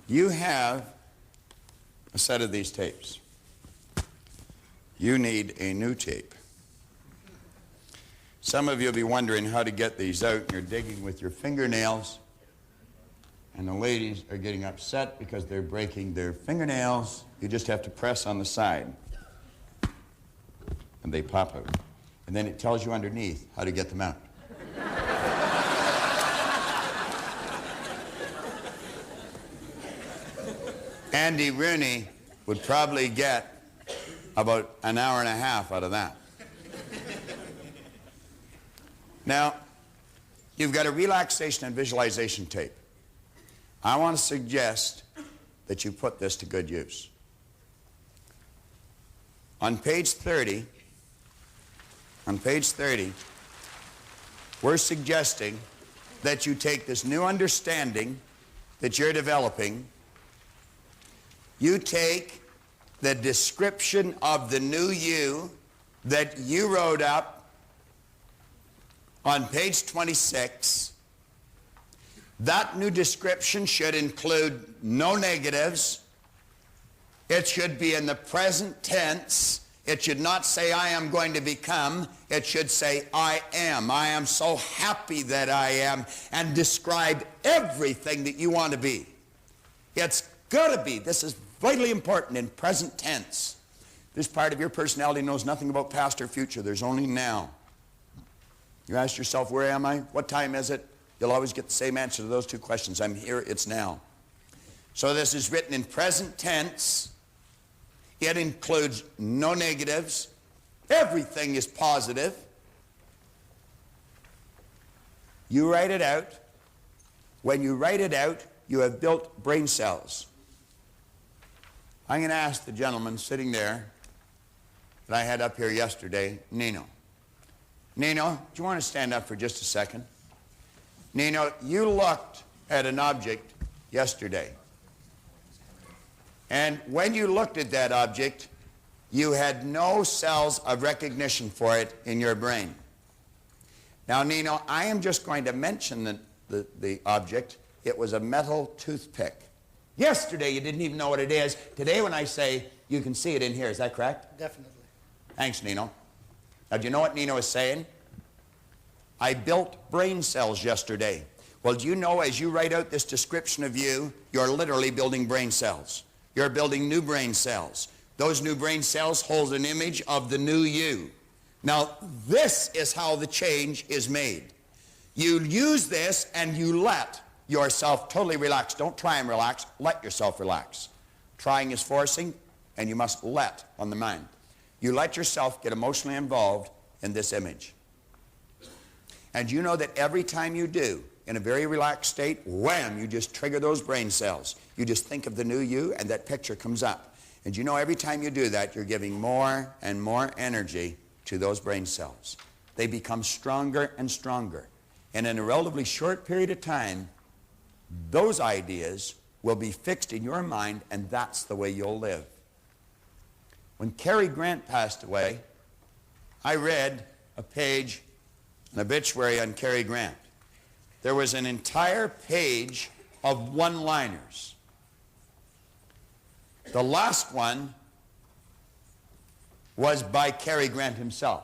You have a set of these tapes. You need a new tape. Some of you will be wondering how to get these out, and you're digging with your fingernails, and the ladies are getting upset because they're breaking their fingernails. You just have to press on the side, and they pop out. And then it tells you underneath how to get them out. Andy Rooney would probably get about an hour and a half out of that. Now, you've got a relaxation and visualization tape. I want to suggest that you put this to good use. On page 30, we're suggesting that you take this new understanding that you're developing. You take the description of the new you that you wrote up on page 26. That new description should include no negatives. It should be in the present tense. It should not say, I am going to become. It should say, I am. I am so happy that I am, and describe everything that you want to be. It's got to be. This is vitally important in present tense. This part of your personality knows nothing about past or future. There's only now. You ask yourself, where am I? What time is it? You'll always get the same answer to those two questions. I'm here, it's now. So this is written in present tense. It includes no negatives. Everything is positive. You write it out. When you write it out, you have built brain cells. I'm going to ask the gentleman sitting there that I had up here yesterday, Nino. Nino, do you want to stand up for just a second? Nino, you looked at an object yesterday. And when you looked at that object, you had no cells of recognition for it in your brain. Now, Nino, I am just going to mention the object. It was a metal toothpick. Yesterday, you didn't even know what it is. Today, when I say, you can see it in here. Is that correct? Definitely. Thanks, Nino. Now, do you know what Nino is saying? I built brain cells yesterday. Well, do you know, as you write out this description of you, you're literally building brain cells. You're building new brain cells. Those new brain cells hold an image of the new you. Now, this is how the change is made. You use this and you let yourself totally relax. Don't try and relax. Let yourself relax. Trying is forcing, and you must let on the mind. You let yourself get emotionally involved in this image. And you know that every time you do, in a very relaxed state, wham, you just trigger those brain cells. You just think of the new you, and that picture comes up. And you know every time you do that, you're giving more and more energy to those brain cells. They become stronger and stronger. And in a relatively short period of time, those ideas will be fixed in your mind, and that's the way you'll live. When Cary Grant passed away, I read a page, an obituary on Cary Grant. There was an entire page of one-liners. The last one was by Cary Grant himself.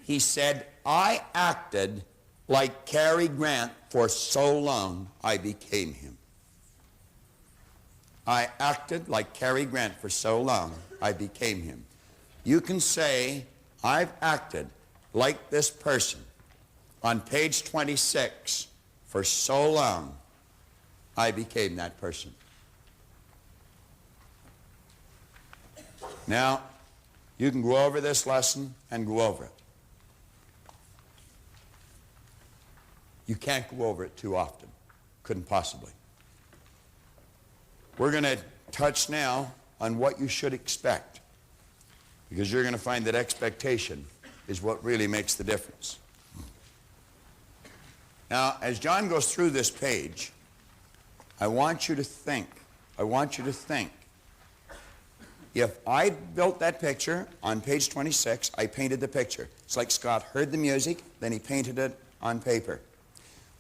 He said, I acted like Cary Grant for so long, I became him. I acted like Cary Grant for so long, I became him. You can say, I've acted like this person on page 26 for so long, I became that person. Now, you can go over this lesson and go over it. You can't go over it too often. Couldn't possibly. We're going to touch now on what you should expect, because you're going to find that expectation is what really makes the difference. Now, as John goes through this page, I want you to think. I want you to think. If I built that picture on page 26, I painted the picture. It's like Scott heard the music, then he painted it on paper.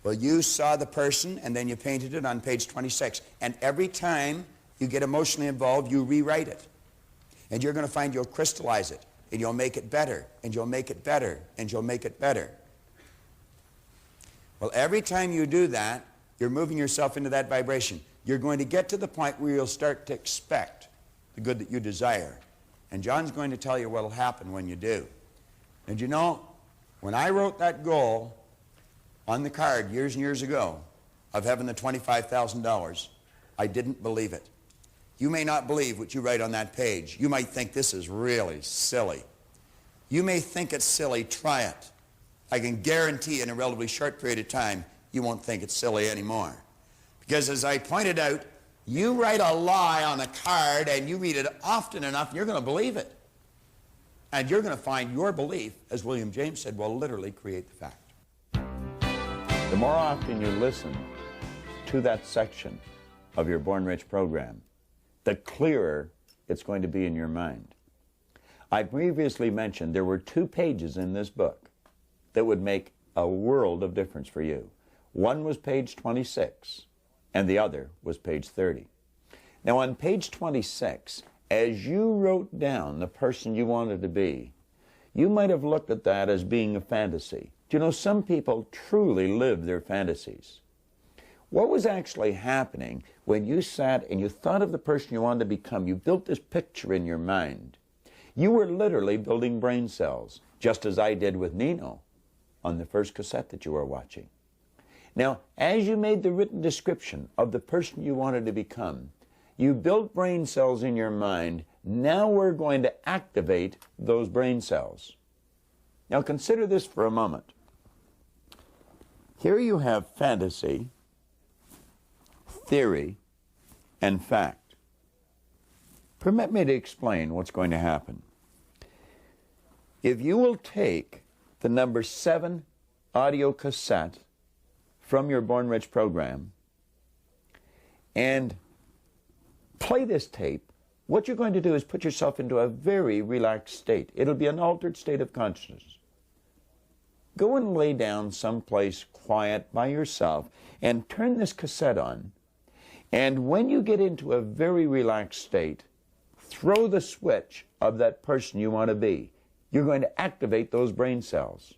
Well, you saw the person and then you painted it on page 26. And every time you get emotionally involved, you rewrite it. And you're going to find you'll crystallize it. And you'll make it better. And you'll make it better. And you'll make it better. Well, every time you do that, you're moving yourself into that vibration. You're going to get to the point where you'll start to expect the good that you desire. And John's going to tell you what will happen when you do. And you know, when I wrote that goal on the card years and years ago of having the $25,000, I didn't believe it. You may not believe what you write on that page. You might think this is really silly. You may think it's silly. Try it. I can guarantee in a relatively short period of time, you won't think it's silly anymore. Because as I pointed out, you write a lie on a card and you read it often enough, and you're going to believe it. And you're going to find your belief, as William James said, will literally create the fact. The more often you listen to that section of your Born Rich program, the clearer it's going to be in your mind. I previously mentioned there were 2 pages in this book that would make a world of difference for you. One was page 26, and the other was page 30. Now on page 26, as you wrote down the person you wanted to be, you might have looked at that as being a fantasy. Do you know, some people truly live their fantasies. What was actually happening when you sat and you thought of the person you wanted to become? You built this picture in your mind. You were literally building brain cells, just as I did with Nino on the first cassette that you were watching. Now, as you made the written description of the person you wanted to become, you built brain cells in your mind. Now we're going to activate those brain cells. Now consider this for a moment. Here you have fantasy, theory, and fact. Permit me to explain what's going to happen. If you will take the number 7 audio cassette from your Born Rich program and play this tape, what you're going to do is put yourself into a very relaxed state. It'll be an altered state of consciousness. Go and lay down someplace quiet by yourself and turn this cassette on. And when you get into a very relaxed state, throw the switch of that person you want to be. You're going to activate those brain cells.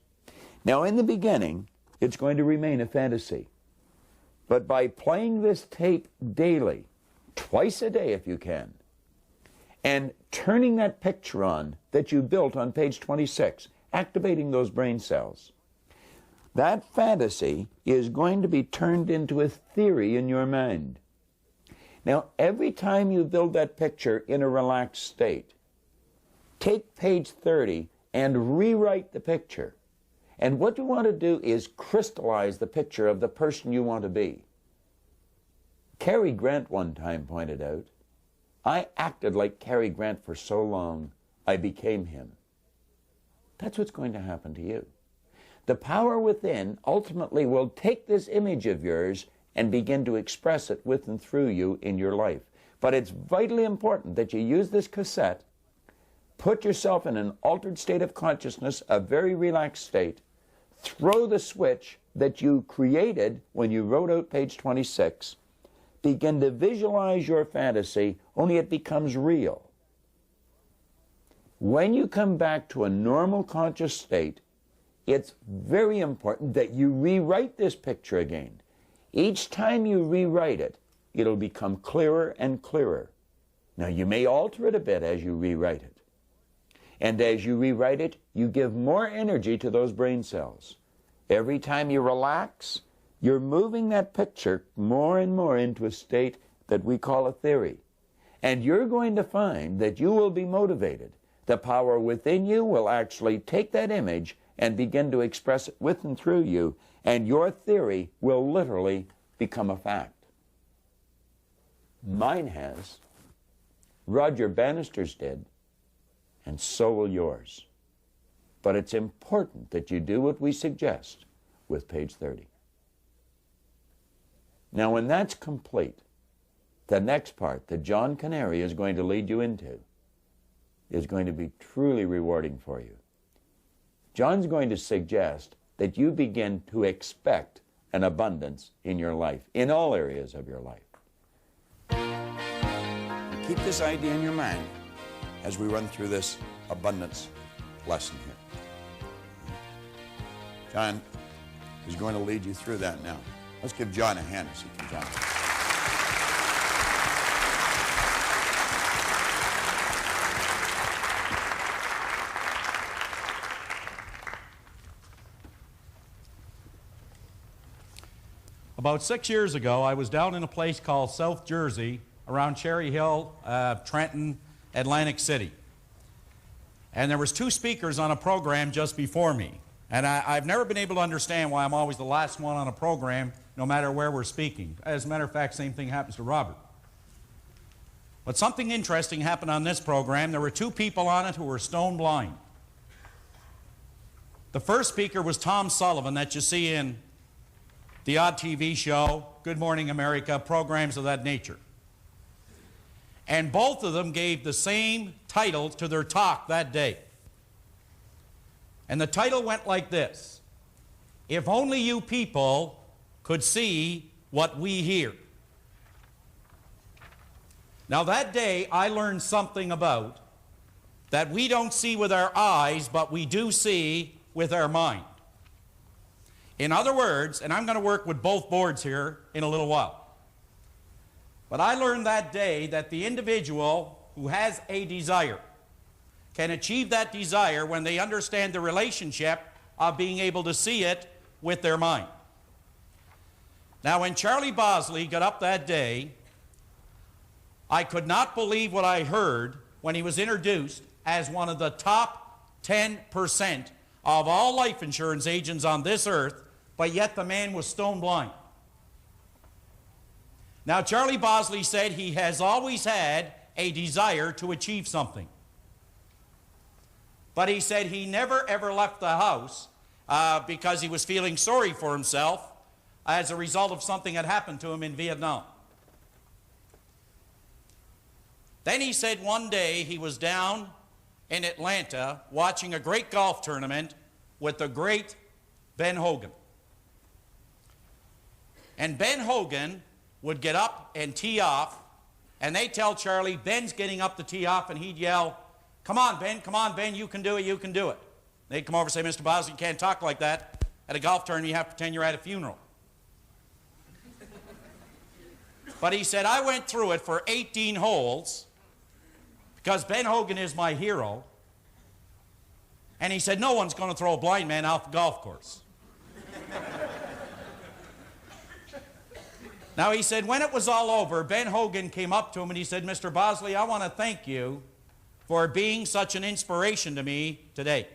Now, in the beginning, it's going to remain a fantasy. But by playing this tape daily, twice a day if you can, and turning that picture on that you built on page 26, activating those brain cells, that fantasy is going to be turned into a theory in your mind. Now, every time you build that picture in a relaxed state, take page 30 and rewrite the picture. And what you want to do is crystallize the picture of the person you want to be. Cary Grant one time pointed out, I acted like Cary Grant for so long, I became him. That's what's going to happen to you. The power within ultimately will take this image of yours and begin to express it with and through you in your life. But it's vitally important that you use this cassette, put yourself in an altered state of consciousness, a very relaxed state, throw the switch that you created when you wrote out page 26, begin to visualize your fantasy, only it becomes real. When you come back to a normal conscious state, it's very important that you rewrite this picture again. Each time you rewrite it, it'll become clearer and clearer. Now, you may alter it a bit as you rewrite it. And as you rewrite it, you give more energy to those brain cells. Every time you relax, you're moving that picture more and more into a state that we call a theory. And you're going to find that you will be motivated. The power within you will actually take that image and begin to express it with and through you, and your theory will literally become a fact. Mine has, Roger Bannister's did, and so will yours. But it's important that you do what we suggest with page 30. Now, when that's complete, the next part that John Canary is going to lead you into is going to be truly rewarding for you. John's going to suggest that you begin to expect and abundance in your life, in all areas of your life. Keep this idea in your mind as we run through this abundance lesson here. John is going to lead you through that now. Let's give John a hand as he comes on. About 6 years ago, I was down in a place called South Jersey, around Cherry Hill, Trenton, Atlantic City. And there was 2 speakers on a program just before me. And I've never been able to understand why I'm always the last one on a program, no matter where we're speaking. As a matter of fact, same thing happens to Robert. But something interesting happened on this program. There were 2 people on it who were stone blind. The first speaker was Tom Sullivan, that you see in the odd TV show, Good Morning America, programs of that nature. And both of them gave the same title to their talk that day. And the title went like this: If only you people could see what we hear. Now that day I learned something about that we don't see with our eyes, but we do see with our mind. In other words, and I'm going to work with both boards here in a little while, but I learned that day that the individual who has a desire can achieve that desire when they understand the relationship of being able to see it with their mind. Now, when Charlie Bosley got up that day, I could not believe what I heard when he was introduced as one of the top 10% of all life insurance agents on this earth, but yet the man was stone blind. Now, Charlie Bosley said he has always had a desire to achieve something. But he said he never ever left the house because he was feeling sorry for himself as a result of something that happened to him in Vietnam. Then he said one day he was down in Atlanta watching a great golf tournament with the great Ben Hogan. And Ben Hogan would get up and tee off, and they'd tell Charlie, Ben's getting up to tee off, and he'd yell, come on, Ben, you can do it, you can do it. They'd come over and say, Mr. Bosley, you can't talk like that. At a golf tournament, you have to pretend you're at a funeral. But he said, I went through it for 18 holes because Ben Hogan is my hero. And he said, no one's going to throw a blind man off the golf course. Now, he said, when it was all over, Ben Hogan came up to him and he said, Mr. Bosley, I want to thank you for being such an inspiration to me today.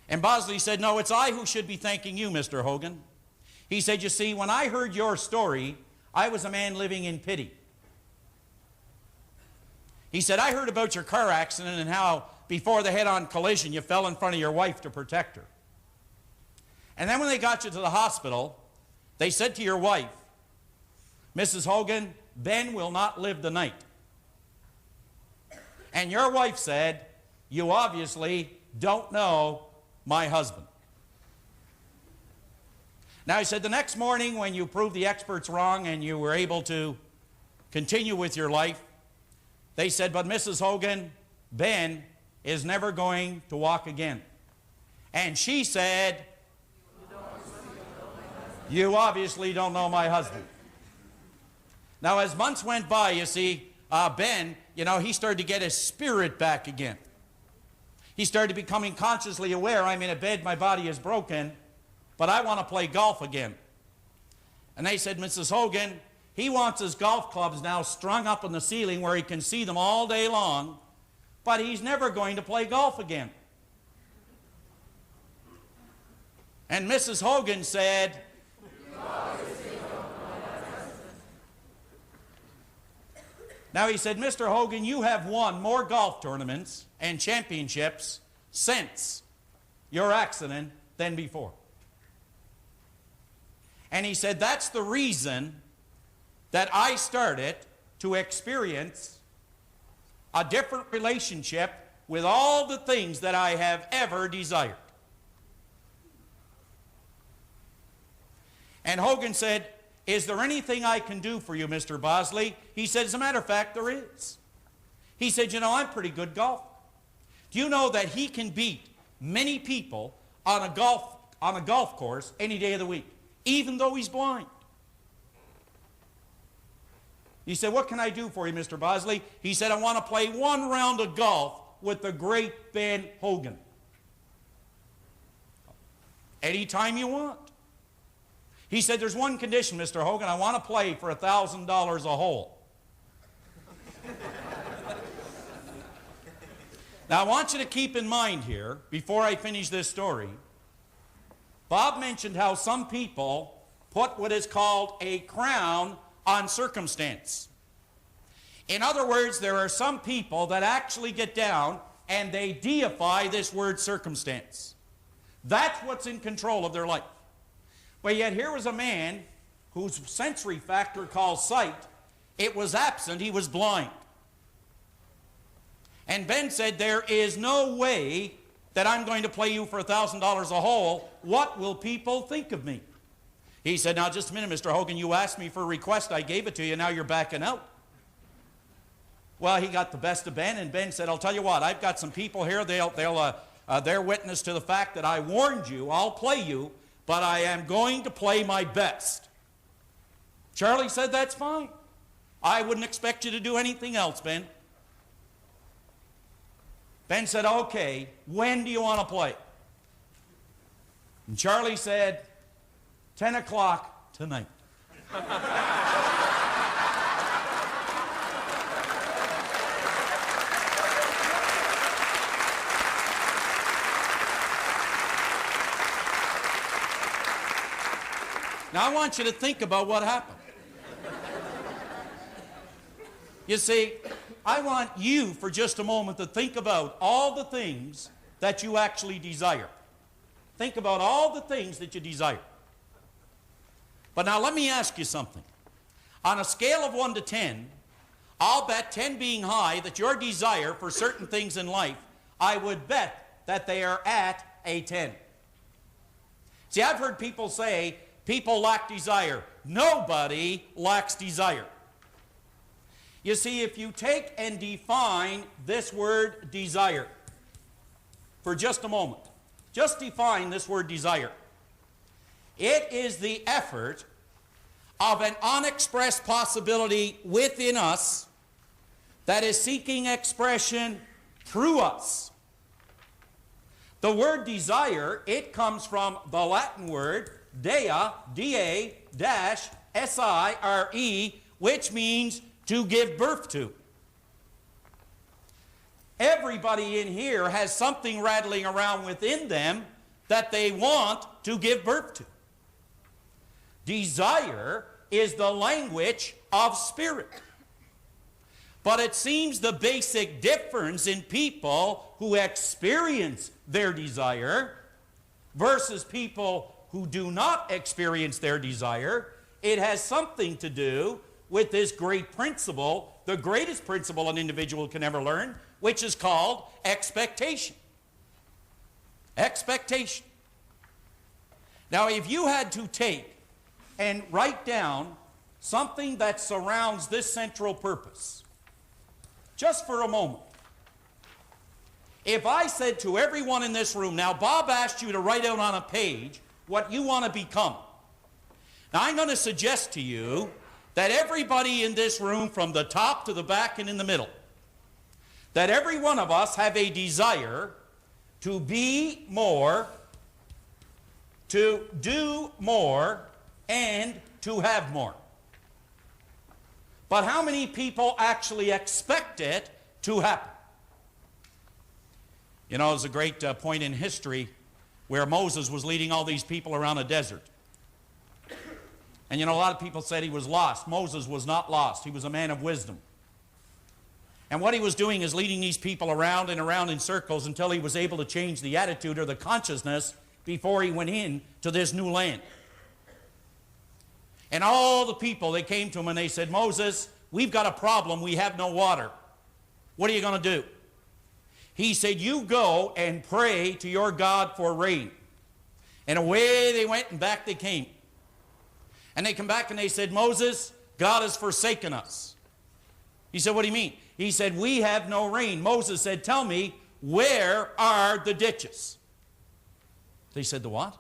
And Bosley said, no, it's I who should be thanking you, Mr. Hogan. He said, you see, when I heard your story, I was a man living in pity. He said, I heard about your car accident and how before the head-on collision you fell in front of your wife to protect her. And then when they got you to the hospital, they said to your wife, Mrs. Hogan, Ben will not live the night. And your wife said, you obviously don't know my husband. Now, he said, the next morning when you proved the experts wrong and you were able to continue with your life, they said, but Mrs. Hogan, Ben is never going to walk again. And she said, you obviously don't know my husband. Now, as months went by, you see, Ben, he started to get his spirit back again. He started becoming consciously aware, I'm in a bed, my body is broken, but I want to play golf again. And they said, Mrs. Hogan, he wants his golf clubs now strung up on the ceiling where he can see them all day long, but he's never going to play golf again. And Mrs. Hogan said, now he said, Mr. Hogan, you have won more golf tournaments and championships since your accident than before. And he said, that's the reason that I started to experience a different relationship with all the things that I have ever desired. And Hogan said, "Is there anything I can do for you, Mr. Bosley?" He said, "As a matter of fact, there is." He said, "You know, I'm pretty good golfer. Do you know that he can beat many people on a golf course any day of the week, even though he's blind?" He said, "What can I do for you, Mr. Bosley?" He said, "I want to play one round of golf with the great Ben Hogan." "Anytime you want." He said, "There's one condition, Mr. Hogan. I want to play for $1,000 a hole." Now, I want you to keep in mind here, before I finish this story, Bob mentioned how some people put what is called a crown on circumstance. In other words, there are some people that actually get down and they deify this word circumstance. That's what's in control of their life. But yet here was a man whose sensory factor called sight, it was absent, he was blind. And Ben said, "There is no way that I'm going to play you for $1,000 a hole. What will people think of me?" He said, "Now just a minute, Mr. Hogan, you asked me for a request, I gave it to you, now you're backing out." Well, he got the best of Ben, and Ben said, "I'll tell you what, I've got some people here, they're witness to the fact that I warned you, I'll play you, but I am going to play my best." Charlie said, "That's fine. I wouldn't expect you to do anything else, Ben." Ben said, "Okay, when do you want to play?" And Charlie said, 10 o'clock tonight. Now I want you to think about what happened. You see, I want you for just a moment to think about all the things that you actually desire. Think about all the things that you desire. But now let me ask you something. On a scale of 1 to 10, I'll bet 10 being high that your desire for certain things in life, I would bet that they are at a 10. See, I've heard people say, people lack desire. Nobody lacks desire. You see, if you take and define this word desire for just a moment, just define this word desire. It is the effort of an unexpressed possibility within us that is seeking expression through us. The word desire, it comes from the Latin word dea, D-A-S-I-R-E, which means to give birth to. Everybody in here has something rattling around within them that they want to give birth to. Desire is the language of spirit. But it seems the basic difference in people who experience their desire versus people who do not experience their desire, it has something to do with this great principle, the greatest principle an individual can ever learn, which is called expectation. Expectation. Now, if you had to take and write down something that surrounds this central purpose, just for a moment, if I said to everyone in this room, now Bob asked you to write out on a page what you want to become. Now I'm going to suggest to you that everybody in this room, from the top to the back and in the middle, that every one of us have a desire to be more, to do more, and to have more. But how many people actually expect it to happen? You know, there's a great point in history where Moses was leading all these people around a desert. And you know, a lot of people said he was lost. Moses was not lost. He was a man of wisdom. And what he was doing is leading these people around and around in circles until he was able to change the attitude or the consciousness before he went in to this new land. And all the people, they came to him and they said, "Moses, we've got a problem. We have no water. What are you going to do?" He said, "You go and pray to your God for rain." And away they went and back they came. And they come back and they said, Moses, God has forsaken us. He said, what do you mean? He said, we have no rain. Moses said, tell me, where are the ditches? They said, the what?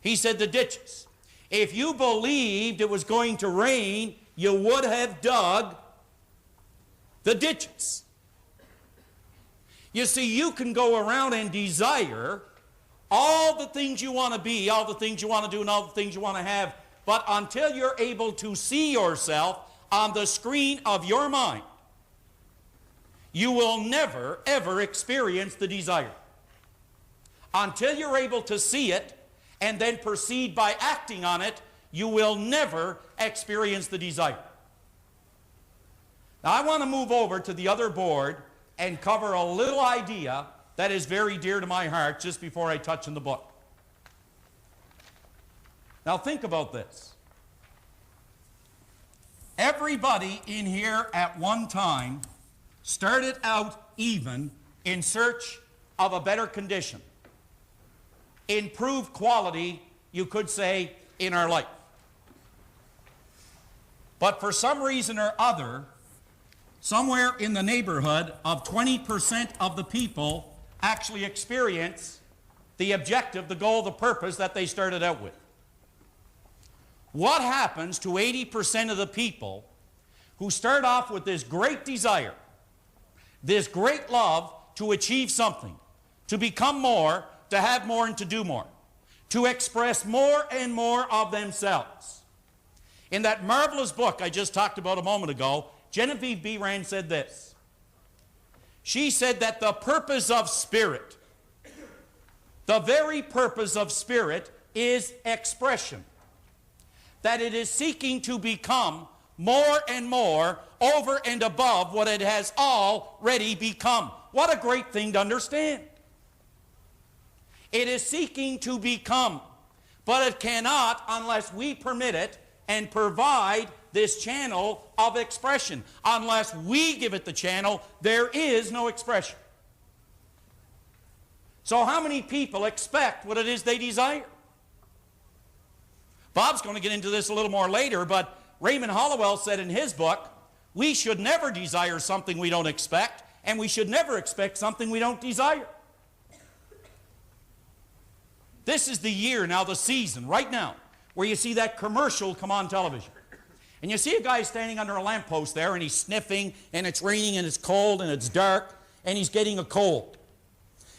He said, the ditches. If you believed it was going to rain, you would have dug the ditches. You see, you can go around and desire all the things you want to be, all the things you want to do, and all the things you want to have, but until you're able to see yourself on the screen of your mind, you will never, ever experience the desire. Until you're able to see it and then proceed by acting on it, you will never experience the desire. Now, I want to move over to the other board and cover a little idea that is very dear to my heart just before I touch on the book. Now, think about this. Everybody in here at one time started out even in search of a better condition, improved quality, you could say, in our life. But for some reason or other, somewhere in the neighborhood of 20% of the people actually experience the objective, the goal, the purpose that they started out with. What happens to 80% of the people who start off with this great desire, this great love to achieve something, to become more, to have more, and to do more, to express more and more of themselves? In that marvelous book I just talked about a moment ago, Genevieve B. Rand said this. She said that the purpose of spirit, the very purpose of spirit, is expression. That it is seeking to become more and more over and above what it has already become. What a great thing to understand. It is seeking to become, but it cannot unless we permit it and provide this channel of expression. Unless we give it the channel, there is no expression. So how many people expect what it is they desire? Bob's going to get into this a little more later, but Raymond Hollowell said in his book, we should never desire something we don't expect, and we should never expect something we don't desire. This is the year now, the season, right now, where you see that commercial come on television. And you see a guy standing under a lamppost there, and he's sniffing, and it's raining, and it's cold, and it's dark, and he's getting a cold.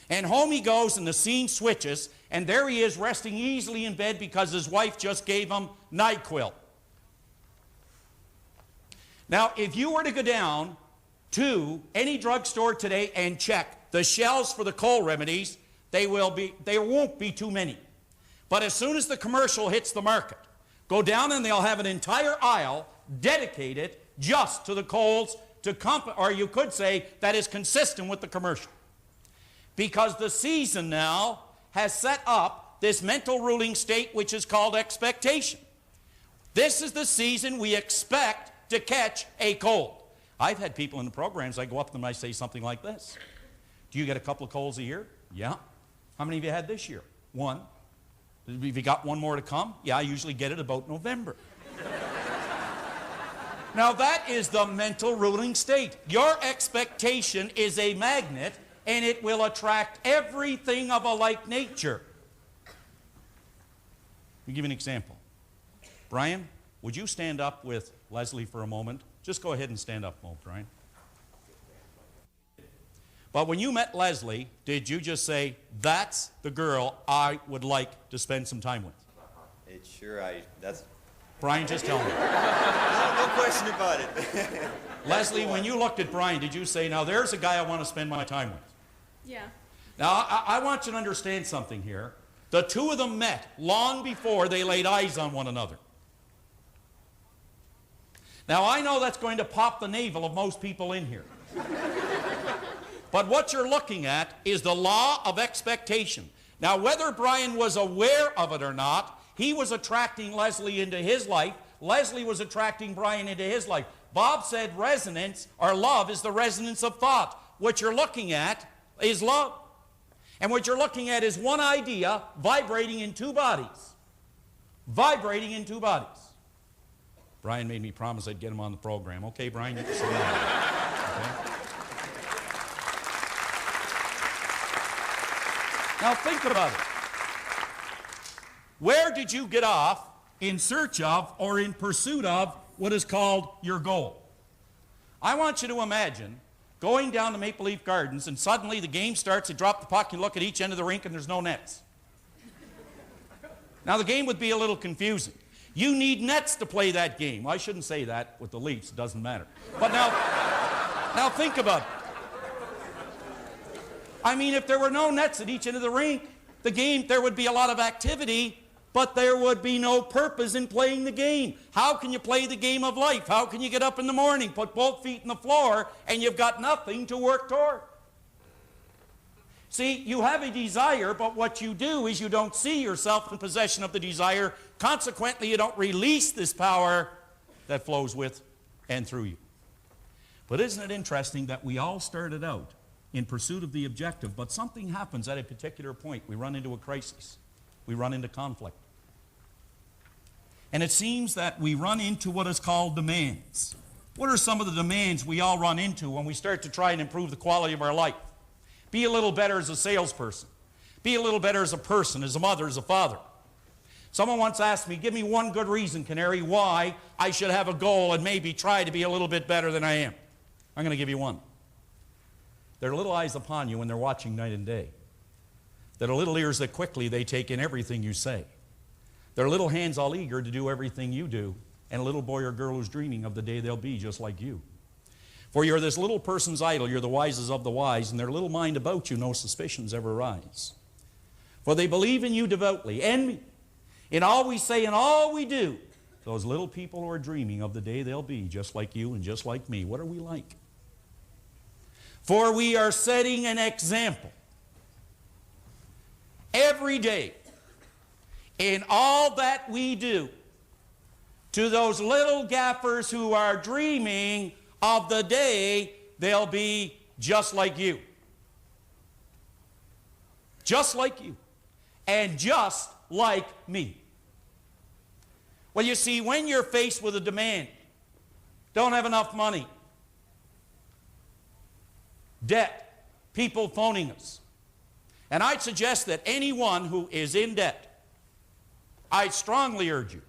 And home he goes, and the scene switches, and there he is resting easily in bed because his wife just gave him NyQuil. Now, if you were to go down to any drugstore today and check the shelves for the cold remedies, there won't be too many. But as soon as the commercial hits the market, go down and they'll have an entire aisle dedicated just to the colds, or you could say that is consistent with the commercial. Because the season now has set up this mental ruling state which is called expectation. This is the season we expect to catch a cold. I've had people in the programs, I go up to them and I say something like this. Do you get a couple of colds a year? Yeah. How many have you had this year? One. Have you got one more to come? Yeah, I usually get it about November. Now that is the mental ruling state. Your expectation is a magnet, and it will attract everything of a like nature. Let me give you an example. Brian, would you stand up with Leslie for a moment? Just go ahead and stand up, Brian. But when you met Leslie, did you just say, that's the girl I would like to spend some time with? That's... Brian, just tell me. No question about it. Leslie, when you looked at Brian, did you say, now there's a guy I want to spend my time with? Yeah. Now, I want you to understand something here. The two of them met long before they laid eyes on one another. Now, I know that's going to pop the navel of most people in here. But what you're looking at is the law of expectation. Now, whether Brian was aware of it or not, he was attracting Leslie into his life. Leslie was attracting Brian into his life. Bob said resonance, or love, is the resonance of thought. What you're looking at is love. And what you're looking at is one idea vibrating in two bodies. vibrating in two bodies. Brian made me promise I'd get him on the program. Okay, Brian, you can sit down. Okay? Now think about it. Where did you get off in search of or in pursuit of what is called your goal? I want you to imagine going down to Maple Leaf Gardens and suddenly the game starts, you drop the puck, you look at each end of the rink and there's no nets. Now the game would be a little confusing. You need nets to play that game. Well, I shouldn't say that with the Leafs, it doesn't matter. But now think about it. I mean, if there were no nets at each end of the rink, the game, there would be a lot of activity, but there would be no purpose in playing the game. How can you play the game of life? How can you get up in the morning, put both feet in the floor, and you've got nothing to work toward? See, you have a desire, but what you do is you don't see yourself in possession of the desire. Consequently, you don't release this power that flows with and through you. But isn't it interesting that we all started out in pursuit of the objective, but something happens at a particular point. We run into a crisis. We run into conflict. And it seems that we run into what is called demands. What are some of the demands we all run into when we start to try and improve the quality of our life? Be a little better as a salesperson. Be a little better as a person, as a mother, as a father. Someone once asked me, give me one good reason, Canary, why I should have a goal and maybe try to be a little bit better than I am. I'm going to give you one. There are little eyes upon you when they're watching night and day. There are little ears that quickly they take in everything you say. There are little hands all eager to do everything you do, and a little boy or girl who's dreaming of the day they'll be just like you. For you're this little person's idol, you're the wisest of the wise, and their little mind about you no suspicions ever rise. For they believe in you devoutly, and me, in all we say and all we do. Those little people who are dreaming of the day they'll be just like you and just like me. What are we like? For we are setting an example every day in all that we do to those little gaffers who are dreaming of the day they'll be just like you. Just like you. And just like me. Well, you see, when you're faced with a demand, don't have enough money, debt, people phoning us. And I'd suggest that anyone who is in debt, I'd strongly urge you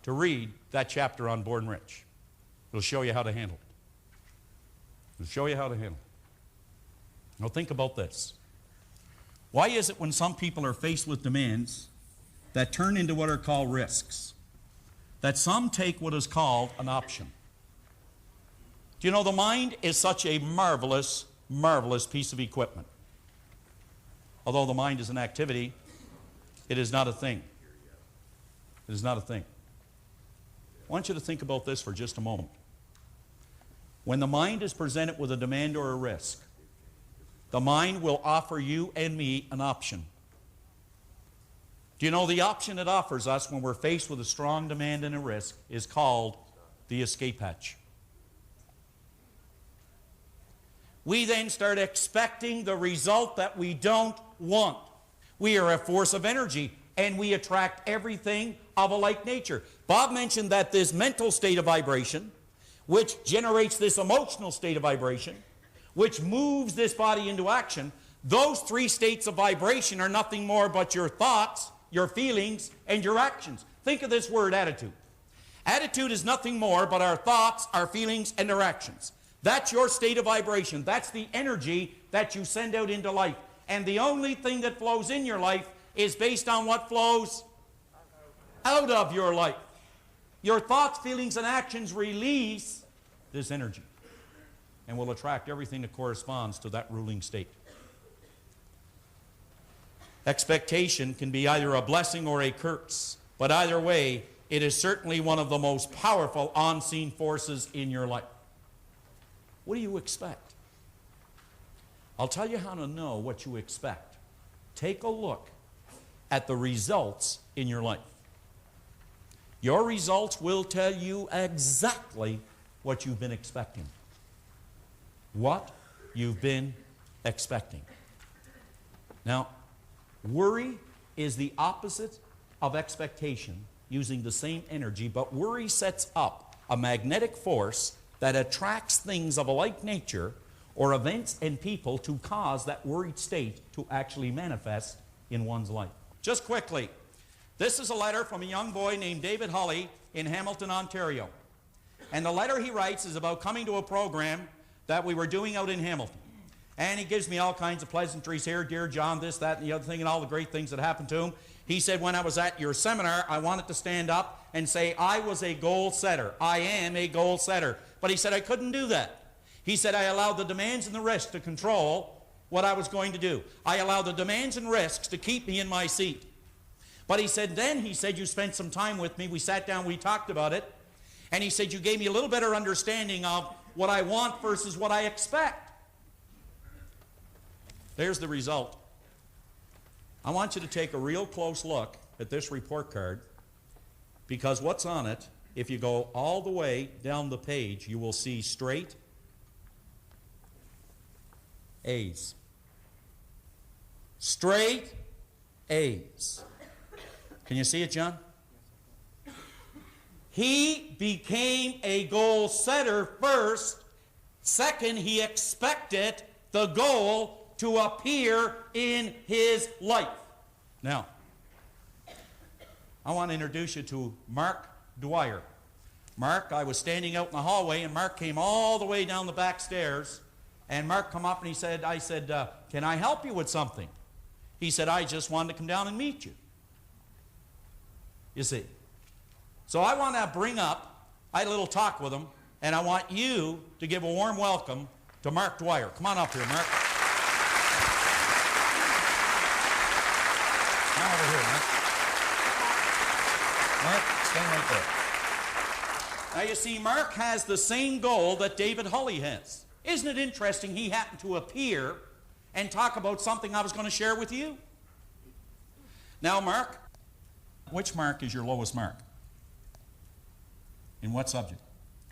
to read that chapter on Born Rich. It'll show you how to handle it. It'll show you how to handle it. Now think about this. Why is it when some people are faced with demands that turn into what are called risks, that some take what is called an option? Do you know the mind is such a marvelous, marvelous piece of equipment? Although the mind is an activity, it is not a thing. It is not a thing. I want you to think about this for just a moment. When the mind is presented with a demand or a risk, the mind will offer you and me an option. Do you know the option it offers us when we're faced with a strong demand and a risk is called the escape hatch. We then start expecting the result that we don't want. We are a force of energy, and we attract everything of a like nature. Bob mentioned that this mental state of vibration, which generates this emotional state of vibration, which moves this body into action, those three states of vibration are nothing more but your thoughts, your feelings, and your actions. Think of this word, attitude. Attitude is nothing more but our thoughts, our feelings, and our actions. That's your state of vibration. That's the energy that you send out into life. And the only thing that flows in your life is based on what flows out of your life. Your thoughts, feelings, and actions release this energy and will attract everything that corresponds to that ruling state. Expectation can be either a blessing or a curse, but either way, it is certainly one of the most powerful unseen forces in your life. What do you expect? I'll tell you how to know what you expect. Take a look at the results in your life. Your results will tell you exactly what you've been expecting. What you've been expecting. Now, worry is the opposite of expectation using the same energy, but worry sets up a magnetic force that attracts things of a like nature or events and people to cause that worried state to actually manifest in one's life. Just quickly, this is a letter from a young boy named David Hulley in Hamilton, Ontario. And the letter he writes is about coming to a program that we were doing out in Hamilton. And he gives me all kinds of pleasantries here. Dear John, this, that, and the other thing, and all the great things that happened to him. He said, when I was at your seminar, I wanted to stand up and say, I was a goal setter. I am a goal setter. But he said, I couldn't do that. He said, I allowed the demands and the risks to control what I was going to do. I allowed the demands and risks to keep me in my seat. But he said, then he said, you spent some time with me. We sat down, we talked about it. And he said, you gave me a little better understanding of what I want versus what I expect. There's the result. I want you to take a real close look at this report card, because what's on it, if you go all the way down the page, you will see straight A's. Straight A's. Can you see it, John? He became a goal setter first. Second, he expected the goal to appear in his life. Now, I want to introduce you to Mark Dwyer. Mark, I was standing out in the hallway, and Mark came all the way down the back stairs, and Mark come up and he said, I said, can I help you with something? He said, I just wanted to come down and meet you. You see. So I want to bring up, I had a little talk with him, and I want you to give a warm welcome to Mark Dwyer. Come on up here, Mark. Come over here, Mark. Mark, stand right there. Now you see, Mark has the same goal that David Hulley has. Isn't it interesting he happened to appear and talk about something I was going to share with you? Now, Mark, which mark is your lowest mark? In what subject?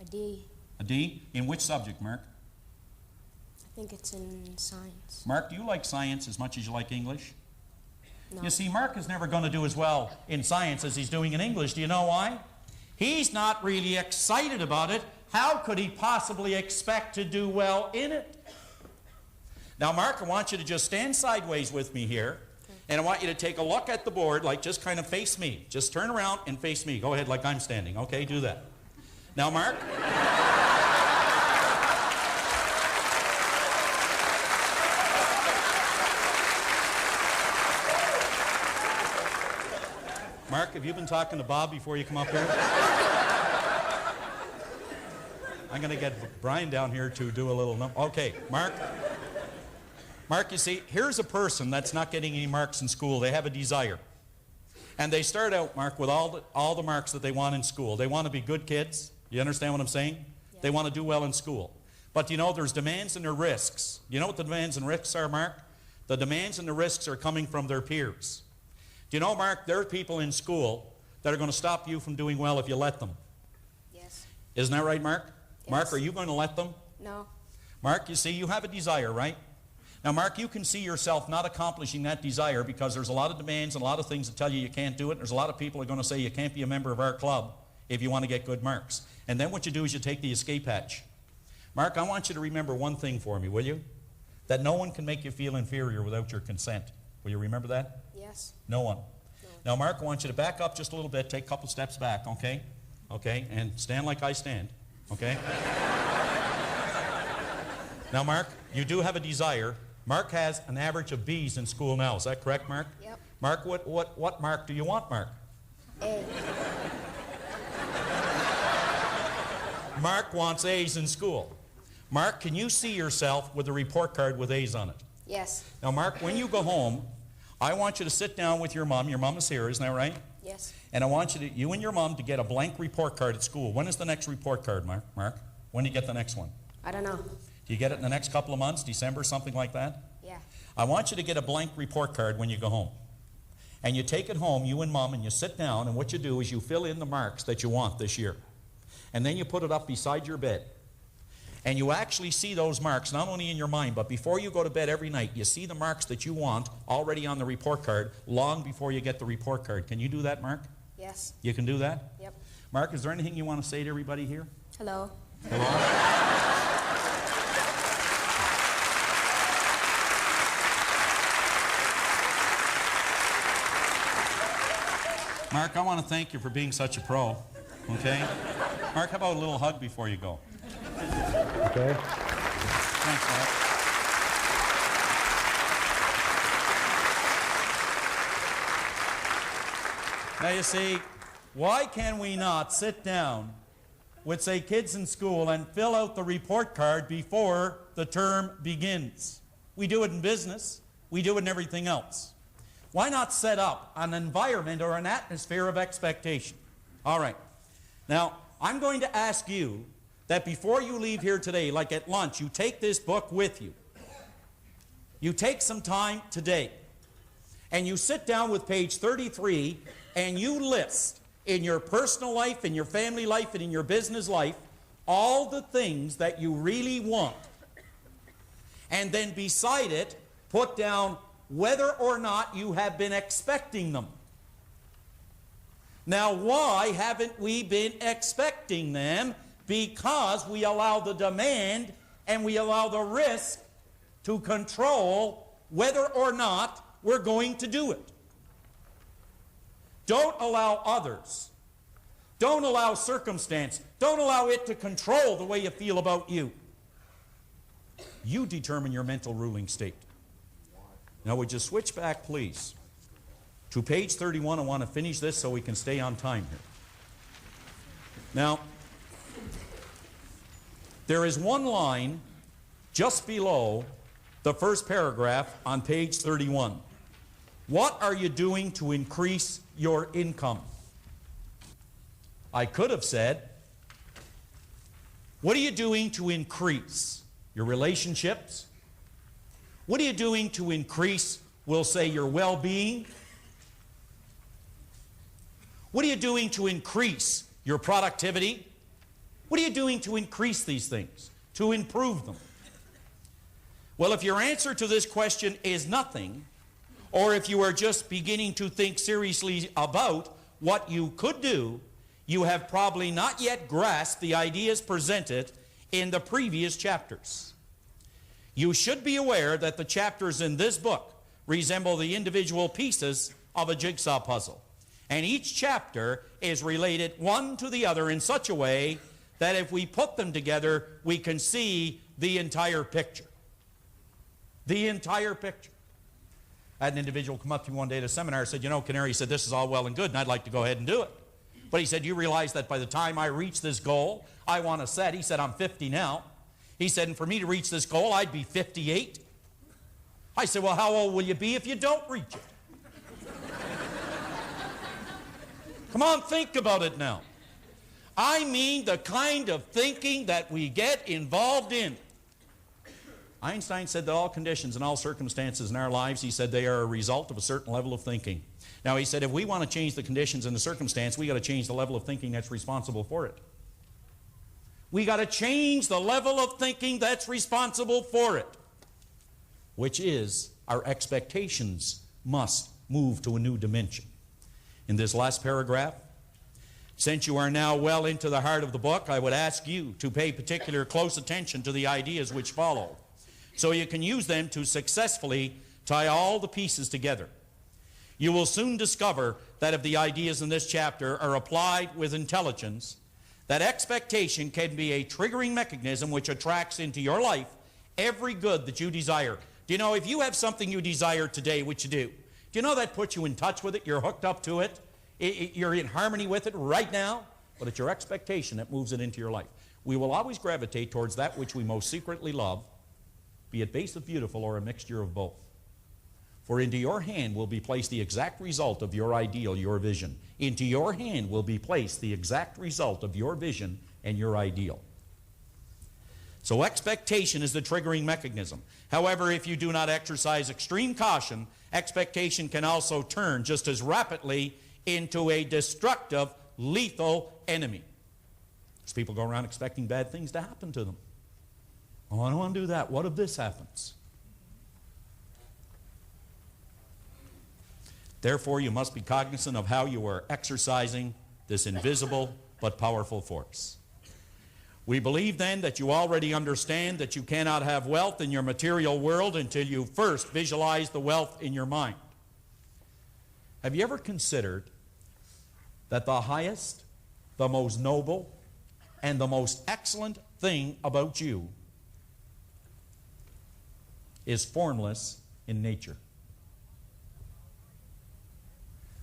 A D. A D? In which subject, Mark? I think it's in science. Mark, do you like science as much as you like English? No. You see, Mark is never going to do as well in science as he's doing in English. Do you know why? He's not really excited about it. How could he possibly expect to do well in it? Now, Mark, I want you to just stand sideways with me here. Okay. And I want you to take a look at the board, like just kind of face me. Just turn around and face me. Go ahead like I'm standing. Okay, do that. Now, Mark. Mark, have you been talking to Bob before you come up here? I'm going to get Brian down here to do a little number. Okay, Mark. Mark, you see, here's a person that's not getting any marks in school. They have a desire. And they start out, Mark, with all the marks that they want in school. They want to be good kids. You understand what I'm saying? Yeah. They want to do well in school. But you know, there's demands and there are risks. You know what the demands and risks are, Mark? The demands and the risks are coming from their peers. Do you know, Mark, there are people in school that are going to stop you from doing well if you let them. Yes. Isn't that right, Mark? Yes. Mark, are you going to let them? No. Mark, you see, you have a desire, right? Now, Mark, you can see yourself not accomplishing that desire because there's a lot of demands and a lot of things that tell you can't do it. There's a lot of people who are going to say you can't be a member of our club if you want to get good marks. And then what you do is you take the escape hatch. Mark, I want you to remember one thing for me, will you? That no one can make you feel inferior without your consent. Will you remember that? Yes. No one. Now, Mark, I want you to back up just a little bit, take a couple steps back, okay? Okay, and stand like I stand, okay? Now, Mark, you do have a desire. Mark has an average of B's in school now. Is that correct, Mark? Yep. Mark, what mark do you want, Mark? A. Mark wants A's in school. Mark, can you see yourself with a report card with A's on it? Yes. Now, Mark, when you go home, I want you to sit down with your mom. Your mom is here, isn't that right? Yes. And I want you and your mom to get a blank report card at school. When is the next report card, Mark? When do you get the next one? I don't know. Do you get it in the next couple of months, December, something like that? Yeah. I want you to get a blank report card when you go home. And you take it home, you and Mom, and you sit down, and what you do is you fill in the marks that you want this year. And then you put it up beside your bed. and you actually see those marks, not only in your mind, but before you go to bed every night, you see the marks that you want already on the report card long before you get the report card. Can you do that, Mark? Yes. You can do that? Yep. Mark, is there anything you want to say to everybody here? Hello. Hello? Mark, I want to thank you for being such a pro. Okay? Mark, how about a little hug before you go? Okay. Thanks, Mark. Now you see, why can we not sit down with, say, kids in school and fill out the report card before the term begins? We do it in business. We do it in everything else. Why not set up an environment or an atmosphere of expectation? All right. Now, I'm going to ask you that before you leave here today, like at lunch, you take this book with you. You take some time today, and you sit down with page 33, and you list in your personal life, in your family life, and in your business life, all the things that you really want. And then beside it, put down whether or not you have been expecting them. Now, why haven't we been expecting them? Because we allow the demand and we allow the risk to control whether or not we're going to do it. Don't allow others. Don't allow circumstance. Don't allow it to control the way you feel about you. You determine your mental ruling state. Now, would you switch back, please, to page 31? I want to finish this so we can stay on time here. Now, there is one line just below the first paragraph on page 31. What are you doing to increase your income? I could have said, what are you doing to increase your relationships? What are you doing to increase, we'll say, your well-being? What are you doing to increase your productivity? What are you doing to increase these things, to improve them? Well, if your answer to this question is nothing, or if you are just beginning to think seriously about what you could do, you have probably not yet grasped the ideas presented in the previous chapters. You should be aware that the chapters in this book resemble the individual pieces of a jigsaw puzzle. And each chapter is related one to the other in such a way that if we put them together, we can see the entire picture. The entire picture. I had an individual come up to me one day at a seminar and said, you know, Canary, said, this is all well and good, and I'd like to go ahead and do it. But he said, you realize that by the time I reach this goal I want to set, he said, I'm 50 now. He said, and for me to reach this goal, I'd be 58. I said, well, how old will you be if you don't reach it? Come on, think about it now. I mean the kind of thinking that we get involved in. Einstein said that all conditions and all circumstances in our lives, he said, they are a result of a certain level of thinking. Now, he said, if we want to change the conditions and the circumstance, we got to change the level of thinking that's responsible for it. We got to change the level of thinking that's responsible for it, which is our expectations must move to a new dimension. In this last paragraph, since you are now well into the heart of the book, I would ask you to pay particular close attention to the ideas which follow, so you can use them to successfully tie all the pieces together. You will soon discover that if the ideas in this chapter are applied with intelligence, that expectation can be a triggering mechanism which attracts into your life every good that you desire. Do you know, if you have something you desire today, which you do you know that puts you in touch with it? You're hooked up to it. You're in harmony with it right now. But it's your expectation that moves it into your life. We will always gravitate towards that which we most secretly love, be it base of beautiful or a mixture of both. For into your hand will be placed the exact result of your ideal, your vision. Into your hand will be placed the exact result of your vision and your ideal. So expectation is the triggering mechanism. However, if you do not exercise extreme caution, expectation can also turn just as rapidly into a destructive, lethal enemy. Because people go around expecting bad things to happen to them. Oh, I don't want to do that. What if this happens? Therefore, you must be cognizant of how you are exercising this invisible but powerful force. We believe then that you already understand that you cannot have wealth in your material world until you first visualize the wealth in your mind. Have you ever considered that the highest, the most noble, and the most excellent thing about you is formless in nature?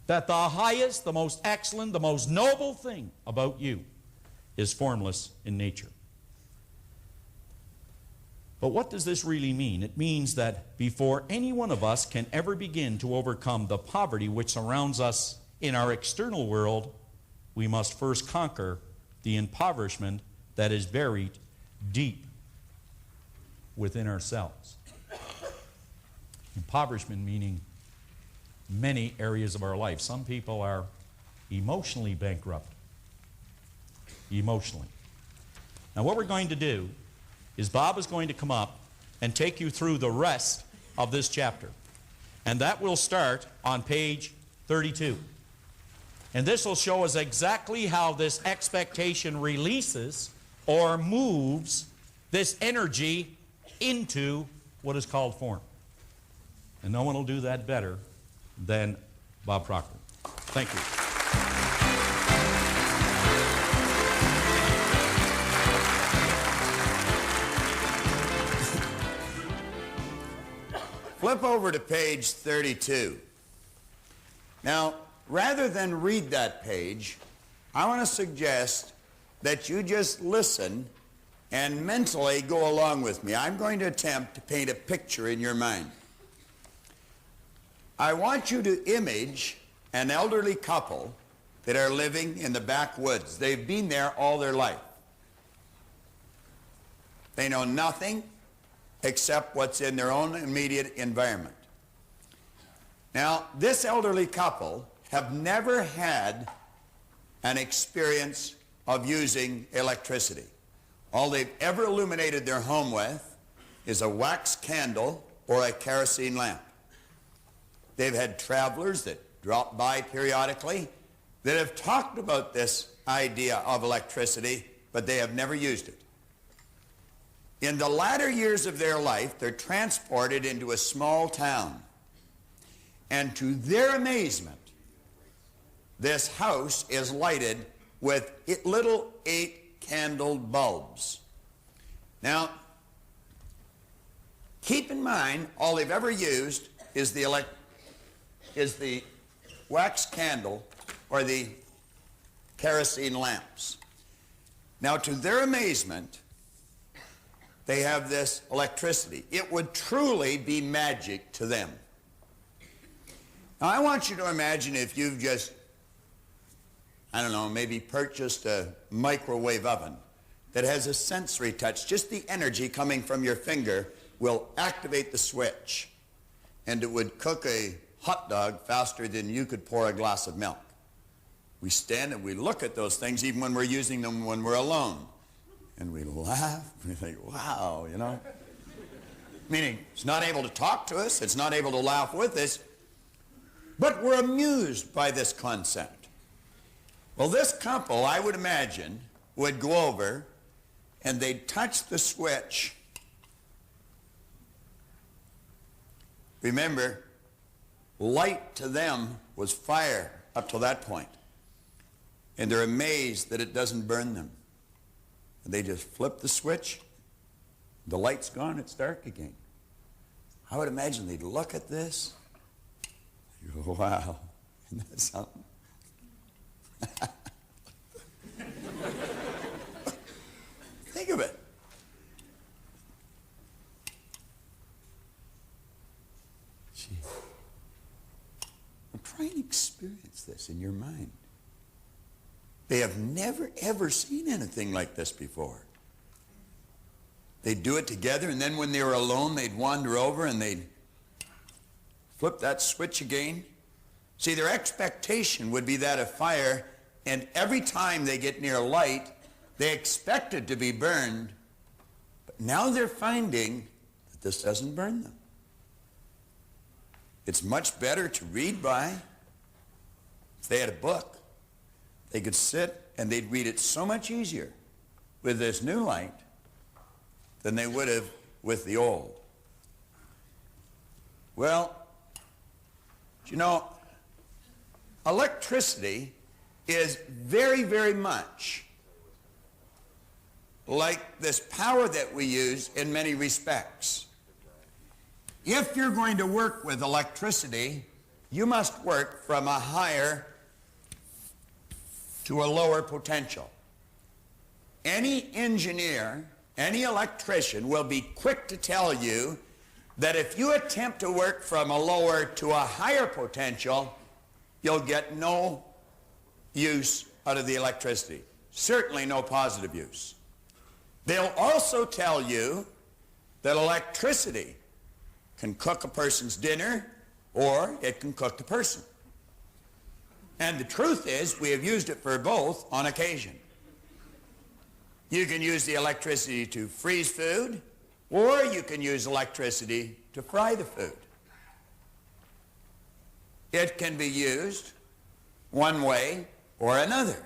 That the highest, the most excellent, the most noble thing about you is formless in nature. But what does this really mean? It means that before any one of us can ever begin to overcome the poverty which surrounds us in our external world, we must first conquer the impoverishment that is buried deep within ourselves. Impoverishment meaning many areas of our life. Some people are emotionally bankrupt. Emotionally. Now what we're going to do is Bob is going to come up and take you through the rest of this chapter. And that will start on page 32. And this will show us exactly how this expectation releases or moves this energy into what is called form. And no one will do that better than Bob Proctor. Thank you. Flip over to page 32. Now, rather than read that page, I want to suggest that you just listen and mentally go along with me. I'm going to attempt to paint a picture in your mind. I want you to image an elderly couple that are living in the backwoods. They've been there all their life. They know nothing except what's in their own immediate environment. Now, this elderly couple have never had an experience of using electricity. All they've ever illuminated their home with is a wax candle or a kerosene lamp. They've had travelers that drop by periodically that have talked about this idea of electricity, but they have never used it. In the latter years of their life, they're transported into a small town. And to their amazement, this house is lighted with little 8-candled bulbs. Now, keep in mind, all they've ever used is the wax candle or the kerosene lamps. Now, to their amazement, they have this electricity. It would truly be magic to them. Now, I want you to imagine if you've just, I don't know, maybe purchased a microwave oven that has a sensory touch. Just the energy coming from your finger will activate the switch, and it would cook a hot dog faster than you could pour a glass of milk. We stand and we look at those things even when we're using them when we're alone. And we laugh, we think, wow, you know. Meaning, it's not able to talk to us, it's not able to laugh with us, but we're amused by this concept. Well, this couple, I would imagine, would go over and they'd touch the switch. Remember, light to them was fire up to that point. And they're amazed that it doesn't burn them. They just flip the switch, the light's gone, it's dark again. I would imagine they'd look at this, you go, wow, isn't that something? Think of it. Gee. I'm trying to experience this in your mind. They have never, ever seen anything like this before. They'd do it together, and then when they were alone, they'd wander over and they'd flip that switch again. See, their expectation would be that of fire, and every time they get near light, they expect it to be burned, but now they're finding that this doesn't burn them. It's much better to read by. If they had a book, they could sit and they'd read it so much easier with this new light than they would have with the old. Well, you know, electricity is very, very much like this power that we use in many respects. If you're going to work with electricity, you must work from a higher to a lower potential. Any engineer, any electrician will be quick to tell you that if you attempt to work from a lower to a higher potential, you'll get no use out of the electricity. Certainly no positive use. They'll also tell you that electricity can cook a person's dinner or it can cook the person. And the truth is, we have used it for both on occasion. You can use the electricity to freeze food, or you can use electricity to fry the food. It can be used one way or another.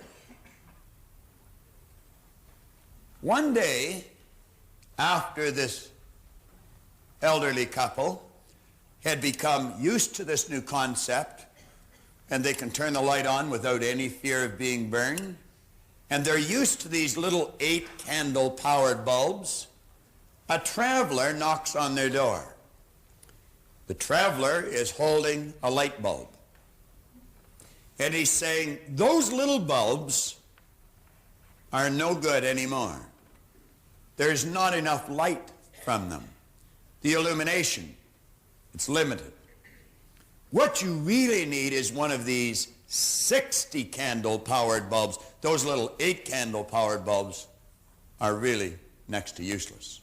One day, after this elderly couple had become used to this new concept, and they can turn the light on without any fear of being burned, and they're used to these little 8-candle powered bulbs, a traveler knocks on their door. The traveler is holding a light bulb. And he's saying, those little bulbs are no good anymore. There's not enough light from them. The illumination, it's limited. What you really need is one of these 60-candle powered bulbs. Those little 8-candle powered bulbs are really next to useless.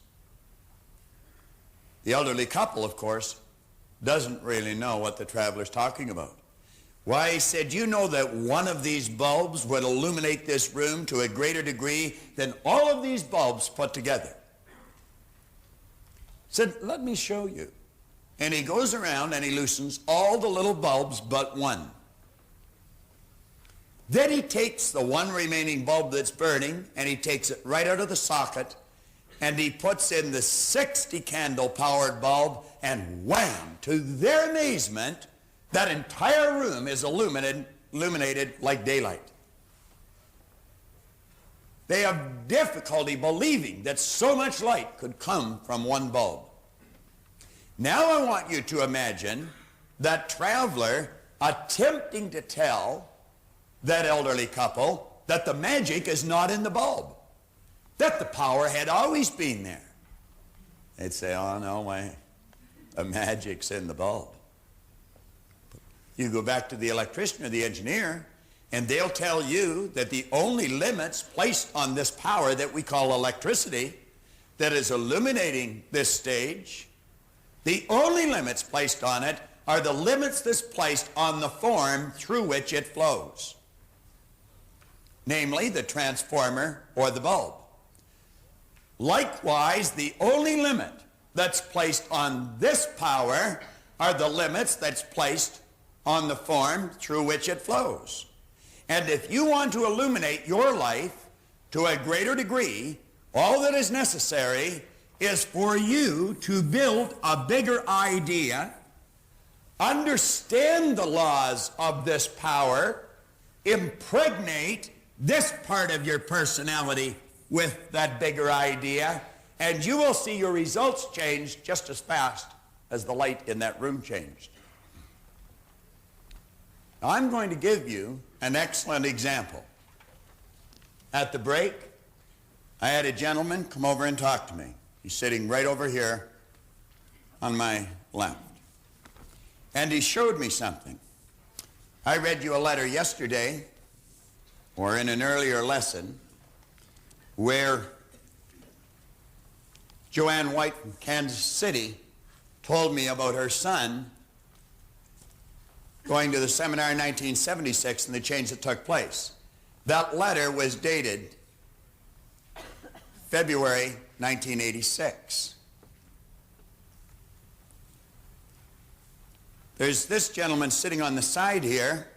The elderly couple, of course, doesn't really know what the traveler's talking about. Why, he said, you know that one of these bulbs would illuminate this room to a greater degree than all of these bulbs put together. He said, let me show you. And he goes around and he loosens all the little bulbs but one. Then he takes the one remaining bulb that's burning and he takes it right out of the socket and he puts in the 60-candle powered bulb, and wham, to their amazement, that entire room is illuminated like daylight. They have difficulty believing that so much light could come from one bulb. Now I want you to imagine that traveler attempting to tell that elderly couple that the magic is not in the bulb, that the power had always been there. They'd say, oh, no way, the magic's in the bulb. You go back to the electrician or the engineer, and they'll tell you that the only limits placed on this power that we call electricity, that is illuminating this stage, the only limits placed on it are the limits that's placed on the form through which it flows, namely the transformer or the bulb. Likewise, the only limit that's placed on this power are the limits that's placed on the form through which it flows. And if you want to illuminate your life to a greater degree, all that is necessary is for you to build a bigger idea, understand the laws of this power, impregnate this part of your personality with that bigger idea, and you will see your results change just as fast as the light in that room changed. Now, I'm going to give you an excellent example. At the break, I had a gentleman come over and talk to me. He's sitting right over here on my left. And he showed me something. I read you a letter yesterday, or in an earlier lesson, where Joanne White from Kansas City told me about her son going to the seminar in 1976 and the change that took place. That letter was dated February 1986. There's this gentleman sitting on the side here.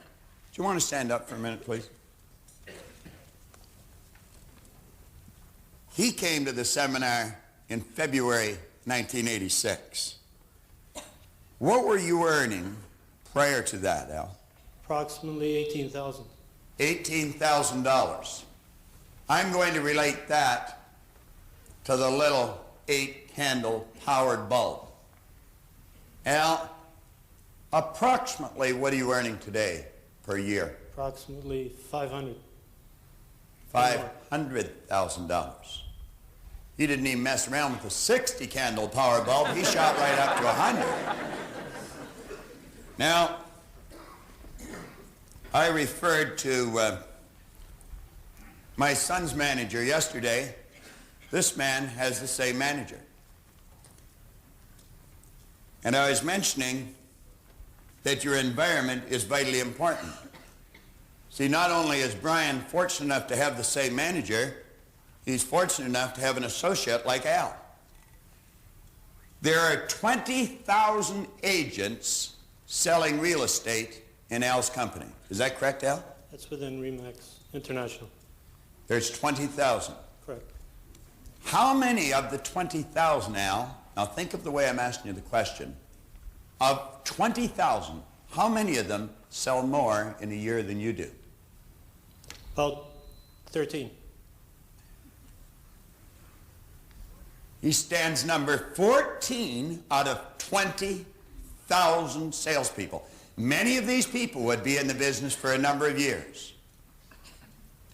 Do you want to stand up for a minute, please? He came to the seminar in February 1986. What were you earning prior to that, Al? Approximately $18,000. $18,000. I'm going to relate that to the little 8-candle powered bulb. Al, approximately what are you earning today per year? Approximately $500. $500,000. He didn't even mess around with the 60-candle power bulb. He shot right up to 100. Now, I referred to my son's manager yesterday. This man has the same manager. And I was mentioning that your environment is vitally important. See, not only is Brian fortunate enough to have the same manager, he's fortunate enough to have an associate like Al. There are 20,000 agents selling real estate in Al's company. Is that correct, Al? That's within RE/MAX International. There's 20,000. Correct. How many of the 20,000, Al, now think of the way I'm asking you the question, of 20,000, how many of them sell more in a year than you do? About 13. He stands number 14 out of 20,000 salespeople. Many of these people would be in the business for a number of years.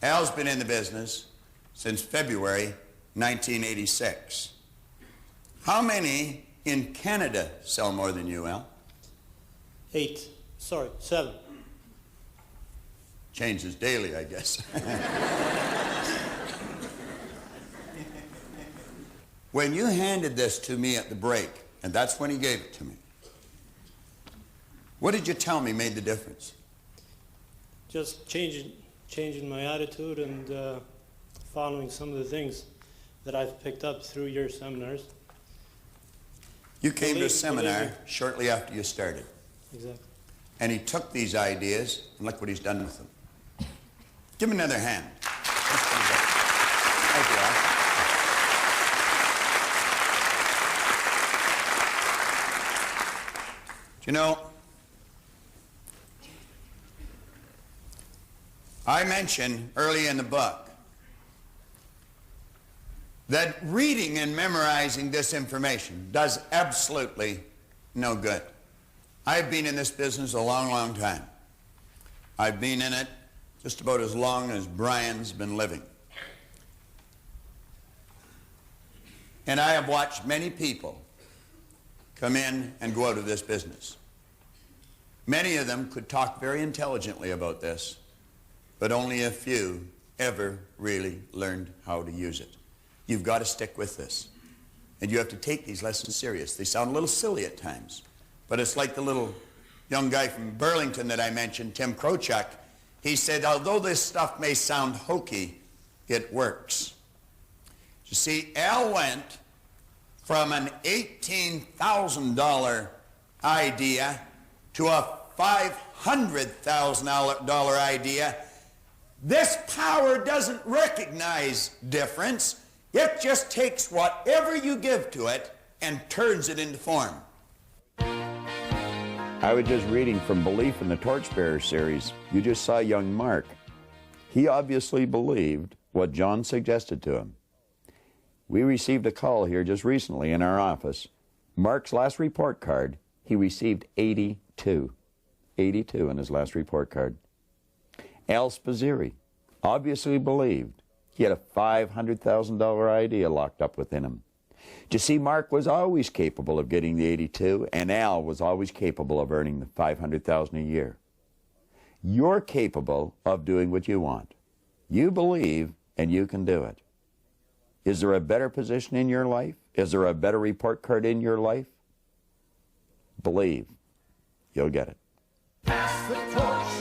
Al's been in the business since February 1986. How many in Canada sell more than you, Al? 7. Changes daily, I guess. When you handed this to me at the break, and that's when he gave it to me, what did you tell me made the difference? Just changing my attitude and following some of the things that I've picked up through your seminars. You came to a seminar shortly after you started. Exactly. And he took these ideas, and look what he's done with them. Give him another hand. Thank you, Al. You know, I mentioned early in the book that reading and memorizing this information does absolutely no good. I've been in this business a long, long time. I've been in it just about as long as Brian's been living. And I have watched many people come in and go out of this business. Many of them could talk very intelligently about this, but only a few ever really learned how to use it. You've got to stick with this. And you have to take these lessons serious. They sound a little silly at times, but it's like the little young guy from Burlington that I mentioned, Tim Krochuk. He said, although this stuff may sound hokey, it works. You see, Al went from an $18,000 idea to a $500,000 idea. This power doesn't recognize difference. It just takes whatever you give to it and turns it into form. I was just reading from Belief in the Torchbearer series. You just saw young Mark. He obviously believed what John suggested to him. We received a call here just recently in our office. Mark's last report card, he received 82. 82 in his last report card. Al Spazzeri obviously believed he had a $500,000 idea locked up within him. You see, Mark was always capable of getting the 82, and Al was always capable of earning the $500,000 a year. You're capable of doing what you want. You believe, and you can do it. Is there a better position in your life? Is there a better report card in your life? Believe. You'll get it. Pass the torch.